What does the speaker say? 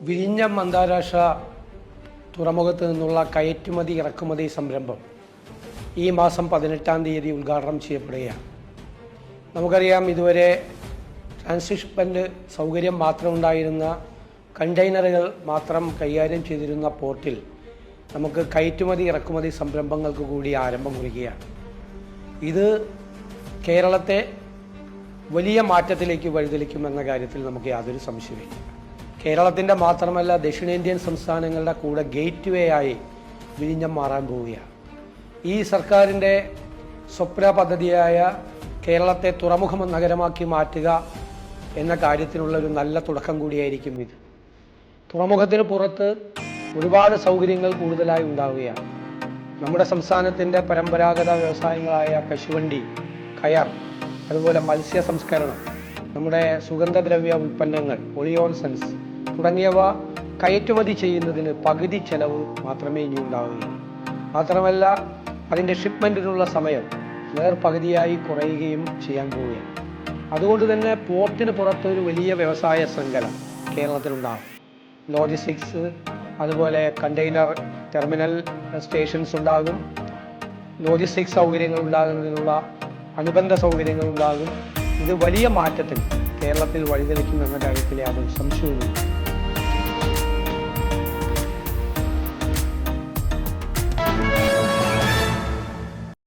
വിഴിഞ്ഞം അന്താരാഷ്ട്ര തുറമുഖത്ത് നിന്നുള്ള കയറ്റുമതി ഇറക്കുമതി സംരംഭം ഈ മാസം 18-ാം തീയതി ഉദ്ഘാടനം ചെയ്യപ്പെടുകയാണ്. നമുക്കറിയാം, ഇതുവരെ ട്രാൻസ്ഷിപ്മെൻറ്റ് സൗകര്യം മാത്രം ഉണ്ടായിരുന്ന കണ്ടെയ്നറുകൾ മാത്രം കൈകാര്യം ചെയ്തിരുന്ന പോർട്ടിൽ നമുക്ക് കയറ്റുമതി ഇറക്കുമതി സംരംഭങ്ങൾക്ക് കൂടി ആരംഭം കുറിക്കുകയാണ്. ഇത് കേരളത്തെ വലിയ മാറ്റത്തിലേക്ക് വഴിതെളിക്കുമെന്ന കാര്യത്തിൽ നമുക്ക് യാതൊരു സംശയമില്ല. കേരളത്തിൻ്റെ മാത്രമല്ല, ദക്ഷിണേന്ത്യൻ സംസ്ഥാനങ്ങളുടെ കൂടെ ഗേറ്റ് വേ ആയി വിഴിഞ്ഞം മാറാൻ പോവുകയാണ്. ഈ സർക്കാരിൻ്റെ സ്വപ്ന പദ്ധതിയായ കേരളത്തെ തുറമുഖ നഗരമാക്കി മാറ്റുക എന്ന കാര്യത്തിനുള്ളൊരു നല്ല തുടക്കം കൂടിയായിരിക്കും ഇത്. തുറമുഖത്തിന് പുറത്ത് ഒരുപാട് സൗകര്യങ്ങൾ കൂടുതലായി ഉണ്ടാവുകയാണ്. നമ്മുടെ സംസ്ഥാനത്തിൻ്റെ പരമ്പരാഗത വ്യവസായങ്ങളായ കശുവണ്ടി, കയർ, അതുപോലെ മത്സ്യ സംസ്കരണം, നമ്മുടെ സുഗന്ധദ്രവ്യ ഉൽപ്പന്നങ്ങൾ, ഒളിയോൺസൻസ് തുടങ്ങിയവ കയറ്റുമതി ചെയ്യുന്നതിന് പകുതി ചെലവ് മാത്രമേ ഇനി ഉണ്ടാവുകയുള്ളൂ. മാത്രമല്ല, അതിൻ്റെ ഷിപ്മെൻറ്റിനുള്ള സമയം പകുതിയായി കുറയുകയും ചെയ്യാൻ പോവുകയാണ്. അതുകൊണ്ട് തന്നെ പോർട്ടിന് പുറത്തൊരു വലിയ വ്യവസായ ശൃംഖല കേരളത്തിലുണ്ടാകും. ലോജിസ്റ്റിക്സ്, അതുപോലെ കണ്ടെയ്നർ ടെർമിനൽ സ്റ്റേഷൻസ് ഉണ്ടാകും, ലോജിസ്റ്റിക്സ് സൗകര്യങ്ങൾ ഉണ്ടാകുന്നതിനുള്ള അനുബന്ധ സൗകര്യങ്ങൾ ഉണ്ടാകും. ഇത് വലിയ മാറ്റത്തിന് കേരളത്തിൽ വഴിതെളിക്കുമെന്ന കാര്യത്തിൽ യാതൊരു സംശയവുമില്ല.